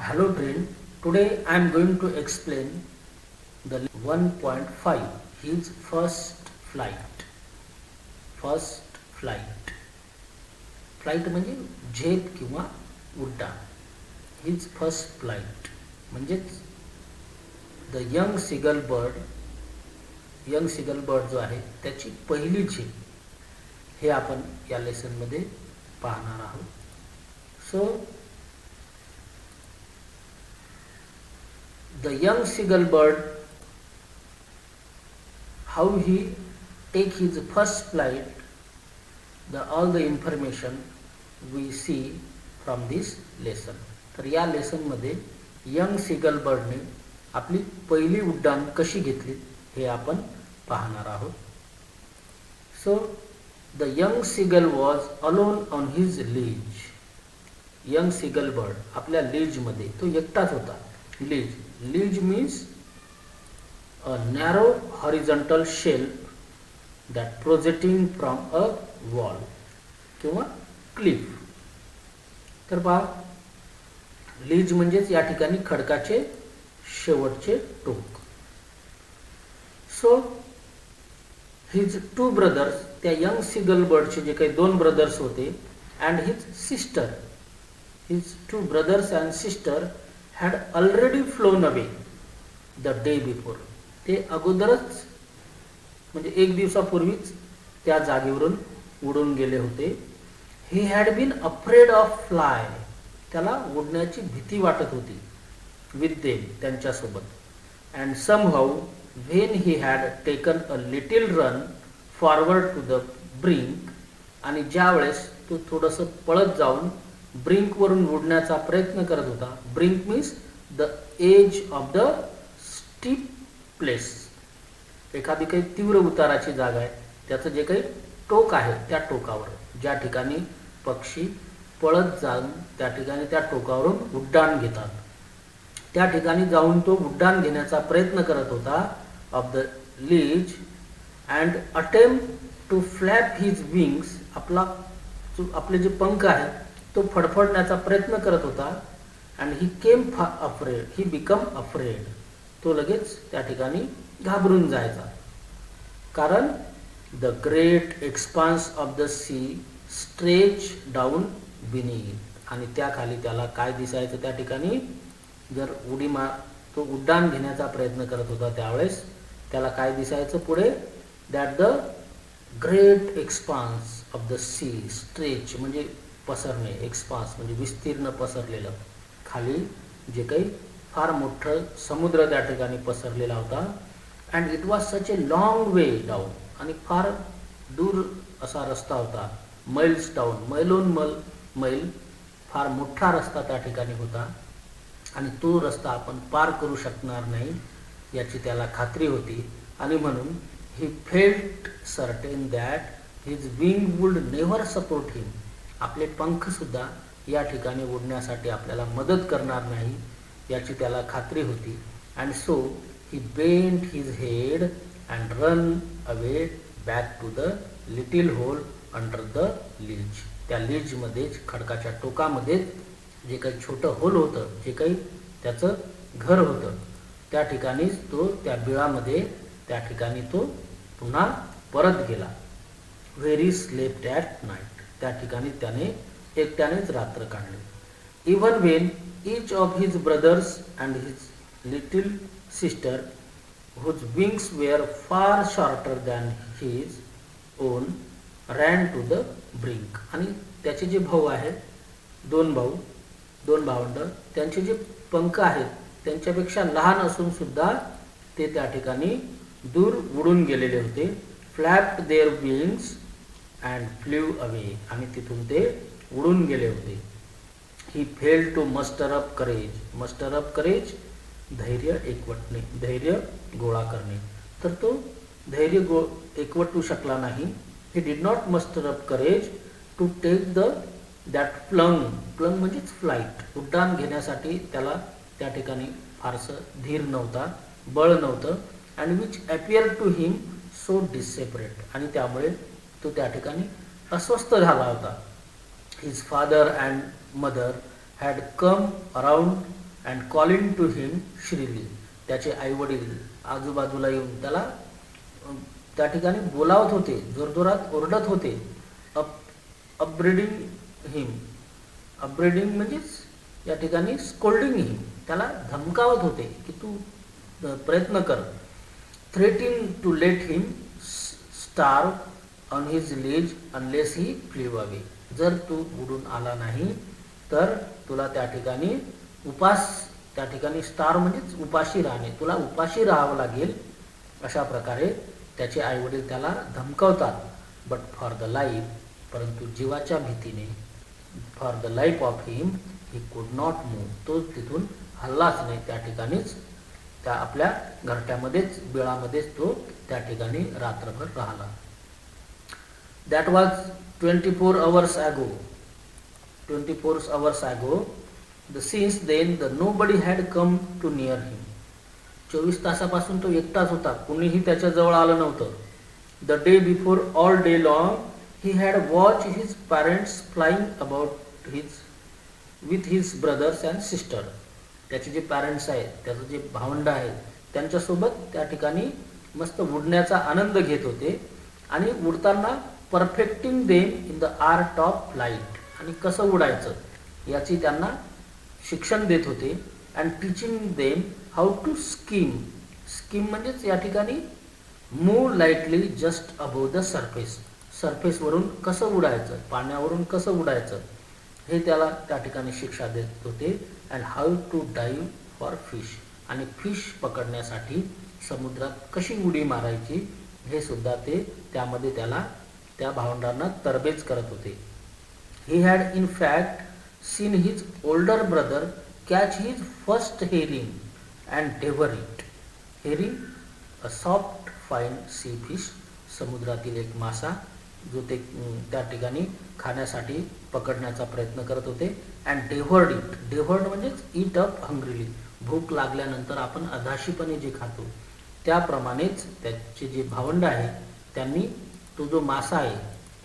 Hello train. Today I am going to explain the 1.5 his first flight. First flight. Flight म्हणजे झेप किंवा उड्डाण. His first flight म्हणजेच the young सिगल bird जो आहे त्याची पहिली झेप हे आपण या लेसनमध्ये पाहणार आहोत. So the young seagull bird, how he take his first flight, all the information we see from this lesson. तर या लेसन मध्ये यंग सीगल बर्डने आपली पहिली उड्डाण कशी घेतली हे आपण पाहणार आहोत. So the young seagull was alone on his ledge. Young seagull bird आपल्या लीज मध्ये तो एकटाच होता. Ledge means a narrow horizontal shelf that projecting from a wall किंवा cliff. तर पहा, लीज म्हणजेच या ठिकाणी खडकाचे शेवटचे टोक. सो हिज टू ब्रदर्स, त्या यंग सीगल बर्डचे जे काही दोन ब्रदर्स होते, and his sister, his two brothers and sister had already flown away the day before. ते अगोदरच म्हणजे एक दिवसापूर्वीच त्या जागेवरून उडून गेले होते. he had been afraid of fly. त्याला उडण्याची भीती वाटत होती. with them, त्यांच्यासोबत. and somehow when he had taken a little run forward to the brink, आणि ज्या वेळेस तो थोडंसं पळत जाऊन ब्रिंकवरून उडण्याचा प्रयत्न करत होता. Brink means the edge of the steep place. एखादी काही तीव्र उताराची जागा आहे, त्याचं जे काही टोक आहे त्या टोकावर, ज्या ठिकाणी पक्षी पळत जाऊन त्या ठिकाणी त्या टोकावरून उड्डाण घेतात, त्या ठिकाणी जाऊन तो उड्डाण घेण्याचा प्रयत्न करत होता off the ledge and attempt to flap his wings. आपले जे पंख आहेत तो फडफडण्याचा प्रयत्न करत होता. And he came afraid, he become afraid. तो लगेच त्या ठिकाणी घाबरून जायचा. कारण the great expanse of the sea stretch down beneath. आणि त्याखाली त्याला काय दिसायचं त्या ठिकाणी, जर तो उड्डाण घेण्याचा प्रयत्न करत होता त्यावेळेस त्याला काय दिसायचं पुढे, that the great expanse of the sea stretch म्हणजे पसरणे, एक्सपान्स म्हणजे विस्तीर्ण पसरलेलं, खाली जे काही फार मोठं समुद्र त्या ठिकाणी पसरलेला होता. And it was such A long way down. आणि फार दूर असा रस्ता होता. मैल्स डाऊन, मैलोन मैल फार मोठा रस्ता त्या ठिकाणी होता. आणि तो रस्ता आपण पार करू शकणार नाही याची त्याला खात्री होती. आणि म्हणून he felt certain that his wing would never support him. आपले पंख सुद्धा या ठिकाणी उडण्यासाठी आपल्याला मदत करणार नाही याची त्याला खात्री होती. And so he bent his head and run away back to the little hole under the ledge. त्या लीजमध्येच, खडकाच्या टोकामध्येच जे काही छोटं होल होतं, जे काही त्याचं घर होतं, त्या ठिकाणीच तो त्या बिळामध्ये त्या ठिकाणी तो पुन्हा परत गेला. Very slept at night. त्या ठिकाणी त्याने एकट्यानेच रात्र काढली. Even when each of his brothers and his little sister whose wings were far shorter than his own ran to the brink. आणि त्याचे जे भाऊ आहेत, दोन भावंड, त्यांचे जे पंख आहेत त्यांच्यापेक्षा लहान असून सुद्धा ते त्या ठिकाणी दूर उडून गेलेले होते. Flapped their wings and flew away. आणि तिथून ते उडून गेले होते. He fail to muster up courage. Muster up courage धैर्य एकवटणे, धैर्य गोळा करणे. तर तो धैर्य एकवटू शकला नाही. He did not muster up courage to take that plunge. Plunge म्हणजेच फ्लाईट, उड्डाण घेण्यासाठी त्याला त्या ठिकाणी फारसं धीर नव्हता, बळ नव्हतं. And which appear to him so desperate. आणि त्यामुळे तो त्या ठिकाणी अस्वस्थ झाला होता. His father and mother had come around and calling to him shrilly. त्याचे आईवडील आजूबाजूला येऊन त्याला त्या ठिकाणी बोलावत होते, जोरजोरात ओरडत होते. अपब्रीडिंग हिम, अपब्रीडिंग म्हणजेच या ठिकाणी स्कोल्डिंग हिम, त्याला धमकावत होते की तू प्रयत्न कर. Threatening to let him starve on his ledge unless he flew away. जर तू उडून आला नाही तर तुला त्या ठिकाणी त्या ठिकाणी स्टार म्हणजेच उपाशी राहणे, तुला उपाशी राहावं लागेल, अशा प्रकारे त्याचे आईवडील त्याला धमकावतात. बट फॉर द लाईफ, परंतु जीवाच्या भीतीने, for the life of him he could not move, तो तिथून हल्लाच नाही. त्या ठिकाणीच त्या आपल्या घरट्यामध्येच, बिळामध्येच तो त्या ठिकाणी रात्रभर राहिला. That was 24 hours ago. 24 hours ago. Since then the nobody had come to near him. 24 तासापासून तो एकटाच होता, कुणीही त्याच्या जवळ आलं नव्हतं. The day before, all day long, he had watched his parents flying about with his brothers and sister. त्याचे जे पॅरेंट्स आहेत, त्याचं जे भावंड आहे, त्यांच्यासोबत त्या ठिकाणी मस्त उडण्याचा आनंद घेत होते. आणि उडताना perfecting them in the art of flight, आणि कसं उडायचं याची त्यांना शिक्षण देत होते. And teaching them how to skim. Skim म्हणजेच या ठिकाणी move lightly just above the surface. सरफेसवरून कसं उडायचं, पाण्यावरून कसं उडायचं, हे त्याला त्या ठिकाणी शिक्षा देत होते. And how to dive for fish, आणि फिश पकडण्यासाठी समुद्रात कशी उडी मारायची हे सुद्धा ते त्यामध्ये त्याला, त्या भावंडांना तरबेज करत होते. He had in fact seen his older brother catch his first herring and devour it. Herring a soft fine sea fish, समुद्रातील एक मासा जो ते त्या ठिकाणी खाण्यासाठी पकडण्याचा प्रयत्न करत होते. अँड डेव्हर्ड इट, डेव्हर्ड म्हणजेच ईट अप हंग्रीली, भूक लागल्यानंतर आपण अधाशीपणे जे खातो त्याप्रमाणेच त्याचे जे भावंड आहे त्यांनी तो जो मासा आहे,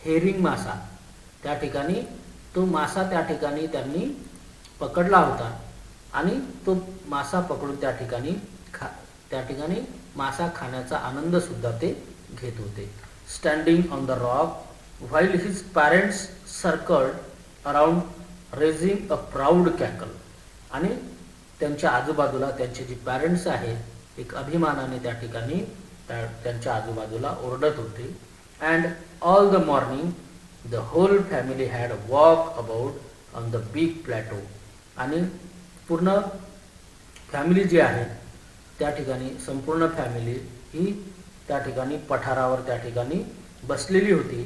हेरिंग मासा, त्या ठिकाणी तो मासा त्या ठिकाणी त्यांनी पकडला होता. आणि तो मासा पकडून त्या ठिकाणी मासा खाण्याचा आनंद सुद्धा ते घेत होते. Standing on the rock while his parents circled around raising a proud cackle. आणि त्यांच्या आजूबाजूला त्यांचे जे पॅरेंट्स आहेत एक अभिमानाने त्या ठिकाणी त्यांच्या आजूबाजूला ओरडत होते. And all the morning the whole family had walk about on the big plateau. आणि पूर्ण फॅमिली जी आहे त्या ठिकाणी, संपूर्ण फॅमिली ही त्या ठिकाणी पठारावर त्या ठिकाणी बसलेली होती.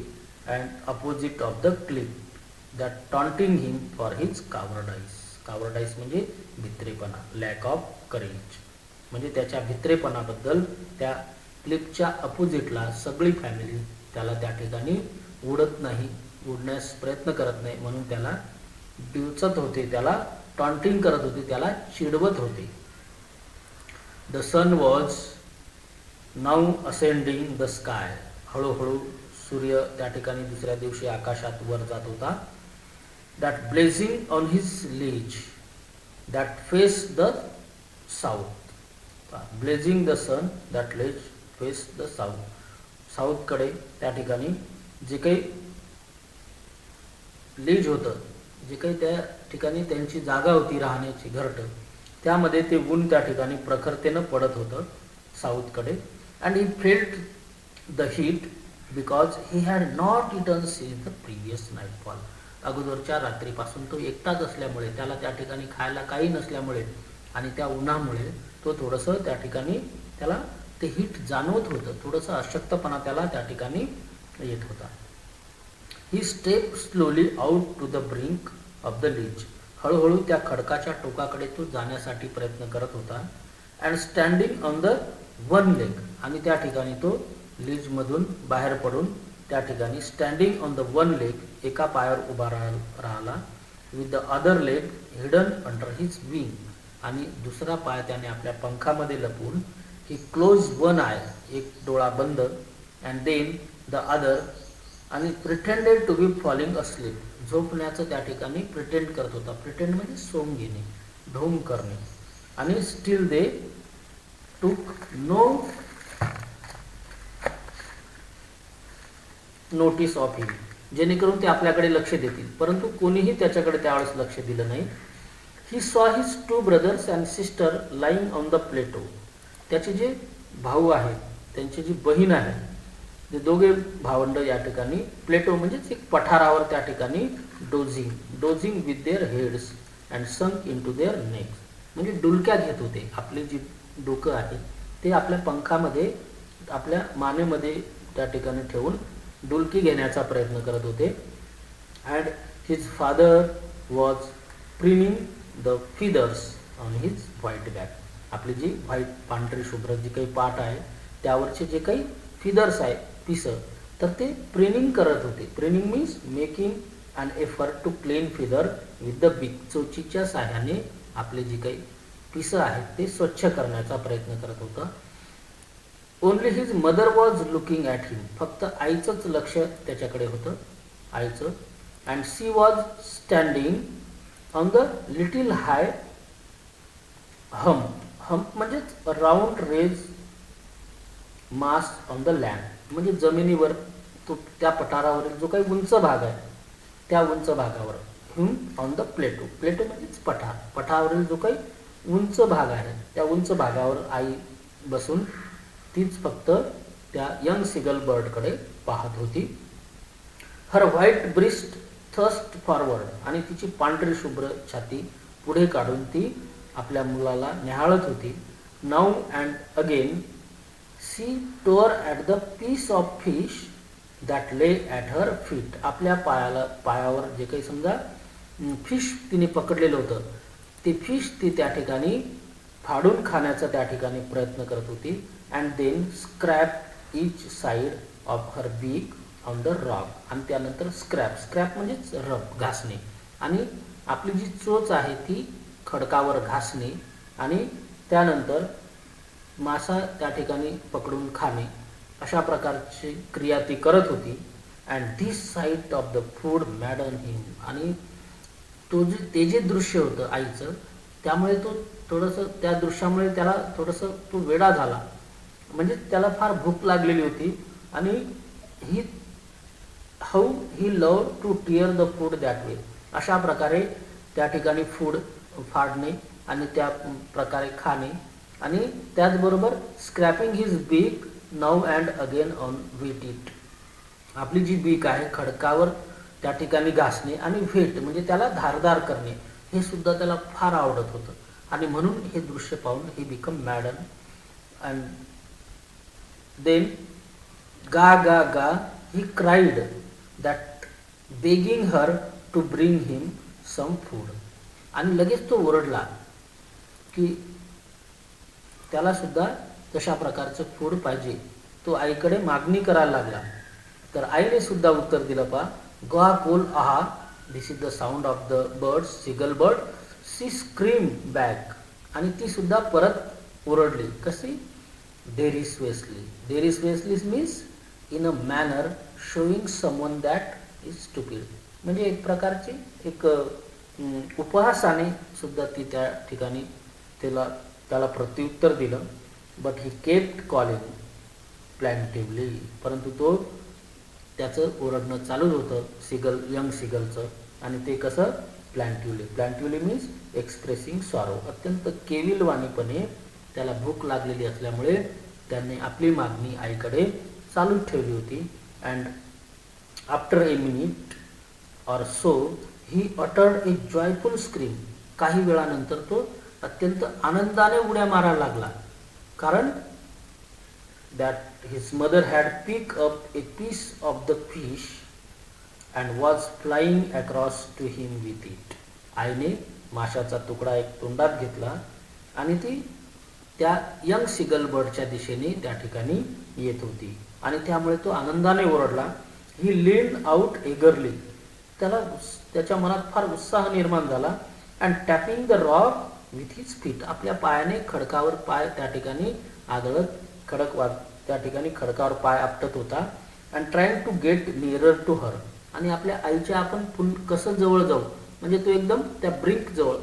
And opposite of the cliff that taunting him for his cowardice. Cowardice म्हणजे भित्रेपणा, लॅक ऑफ करेज, म्हणजे त्याच्या भित्रेपणाबद्दल त्या क्लिफच्या अपोजिटला सगळी फॅमिली त्याला त्या ठिकाणी उडत नाही, उडण्यास प्रयत्न करत नाही म्हणून त्याला डिवचत होते, त्याला टॉन्टिंग करत होते, त्याला चिडवत होते. The sun was now ascending the sky. हळूहळू सूर्य त्या ठिकाणी दुसऱ्या दिवशी आकाशात वर जात होता. That blazing on his ledge that face the south. Blazing the sun that ledge face the south. साऊथकडे त्या ठिकाणी जे काही लीज होतं, जे काही त्या ठिकाणी त्यांची जागा होती राहण्याची, घरटं, त्यामध्ये ते ऊन त्या ठिकाणी प्रखरतेनं पडत होतं साऊथकडे. And he felt the heat because he had not eaten since the previous nightfall. अगोदरच्या रात्रीपासून तो एकटाच असल्यामुळे, त्याला त्या ठिकाणी खायला काही नसल्यामुळे आणि त्या उन्हामुळे तो थोडंसं त्या ठिकाणी त्याला ते हीट जाणवत होतं, थोडंसं अशक्तपणा त्याला त्या ठिकाणी येत होता. He step slowly out to the brink of the ledge. हळूहळू त्या खडकाच्या टोकाकडे तो जाण्यासाठी प्रयत्न करत होता. And standing on the one leg. आणि त्या ठिकाणी तो लीजमधून बाहेर पडून त्या ठिकाणी standing on the one leg, एका पायावर उभा राहिला. With the other leg hidden under his wing. आणि दुसरा पाय त्याने आपल्या पंखामध्ये लपवून, ही क्लोज वन आय, एक डोळा बंद, अँड देन द अदर, आणि pretended to be falling asleep. झोपण्याचं त्या ठिकाणी प्रिटेंड करत होता. प्रिटेंड म्हणजे सोंग घेणे, ढोंग करणे. आणि स्टील दे टूक नो नोटीस ऑफ हिम, जेणेकरून ते आपल्याकडे लक्ष देतील, परंतु कोणीही त्याच्याकडे त्यावेळेस लक्ष दिलं नाही. He saw his 2 brothers and sister lying on the plateau. त्याचे जे भाऊ आहेत, त्यांची जी बहीण आहे, जे दोघे भावंड या ठिकाणी प्लेटो म्हणजेच एक पठारावर त्या ठिकाणी डोझिंग विथ देअर हेड्स अँड संक इन टू देअर नेक्स, म्हणजे डुलक्या घेत होते. आपले जी डोकं आहे ते आपल्या पंखामध्ये, आपल्या मानेमध्ये त्या ठिकाणी ठेवून डुलकी घेण्याचा प्रयत्न करत होते. And his father was preening the feathers on his white back. आपली जी व्हाईट पांढरी शुभ्र जी काही पाट आहे त्यावरचे जे काही फिदर्स आहे, पिसं, तर ते प्रिनिंग करत होते. Preening means making an effort to clean feather with the beak. चोचीच्या साह्याने आपले जी काही पिसं आहेत ते स्वच्छ करण्याचा प्रयत्न करत होता. Only his mother was looking at him. फक्त आईचंच लक्ष त्याच्याकडे होतं, आईचं. And she was standing on the little high hump म्हणजेच round raised mass on the land, म्हणजे जमिनीवर, तो त्या पठारावरील जो काही उंच भाग आहे त्या उंच भागावर. ऑन द प्लेटो म्हणजेच पठारावरील जो काही उंच भाग आहे त्या उंच भागावर आई बसून तीच फक्त त्या यंग सिगल बर्डकडे पाहत होती. हर व्हाईट ब्रिस्ट थर्स्ट फॉरवर्ड. आणि तिची पांढरी शुभ्र छाती पुढे काढून ती आपल्या मुलाला निहाळत होती. Now and again she tore at the piece of fish that lay at her feet. आपल्या पायावर जे काही समजा फिश तिने पकडलेलं होतं ते फिश ती त्या ठिकाणी फाडून खाण्याचा त्या ठिकाणी प्रयत्न करत होती. And then scrape each side of her beak on the rock. आणि त्यानंतर स्क्रॅप म्हणजेच रब, घासणे. आणि आपली जी चोच आहे ती खडकावर घासणे आणि त्यानंतर मासा त्या ठिकाणी पकडून खाणे, अशा प्रकारची क्रिया ती करत होती. And this sight of the food maddened him. आणि ते जे दृश्य होतं आईचं, त्यामुळे तो थोडंसं, त्या दृश्यामुळे त्याला थोडंसं तो वेडा झाला. म्हणजे त्याला फार भूक लागलेली होती. आणि how he love to tear the food that way. अशा प्रकारे त्या ठिकाणी फूड फाडणे आणि त्या प्रकारे खाणे. आणि त्याचबरोबर स्क्रॅपिंग हिज बीक now and again on wheat it. आपली जी बीक आहे खडकावर त्या ठिकाणी घासणे आणि व्हेट म्हणजे त्याला धारदार करणे, हे सुद्धा त्याला फार आवडत होतं. आणि म्हणून हे दृश्य पाहून he become madden. And then ga ga ga he cried that begging her to bring him some food. आणि लगेच तो ओरडला की त्याला सुद्धा तशा प्रकारचं फूड पाहिजे. तो आईकडे मागणी करायला लागला. तर आईने सुद्धा उत्तर दिलं, पा गा कोल आहा, this is the sound of the birds, seagull bird. She scream back. आणि ती सुद्धा परत ओरडली. कशी? Derisively means in a manner showing someone that is stupid. म्हणजे एक प्रकारची एक उपहासाने सुद्धा ती त्या ठिकाणी त्याला प्रत्युत्तर दिलं. But he kept calling plaintively. परंतु तो त्याचं ओरडणं चालूच होतं यंग सिगलचं. आणि ते कसं? प्लॅन्टिव्हली मीन्स एक्सप्रेसिंग सॉरो. अत्यंत केविलवाणीपणे त्याला भूक लागलेली असल्यामुळे त्याने आपली मागणी आईकडे चालूच ठेवली होती. And after a minute or so he uttered a joyful scream. काही वेळानंतर तो अत्यंत आनंदाने उड्या मारायला लागला. कारण that his mother had pick up a piece of the fish and was flying across to him with it. आईने माशाचा तुकडा एक तोंडात घेतला आणि ती त्या यंग सिगल बर्डच्या दिशेने त्या ठिकाणी येत होती. आणि त्यामुळे तो आनंदाने ओरडला. ही लीन्ड आउट एगरली. त्याच्या मनात फार उत्साह निर्माण झाला. And tapping the rock with his feet. आपल्या पायाने खडकावर पाय त्या ठिकाणी आदळत त्या ठिकाणी खडकावर पाय आपटत होता. And trying to get nearer to her. आणि आपल्या आईच्या आपण कसं जवळ जाऊ, म्हणजे तो एकदम त्या ब्रिंक जवळ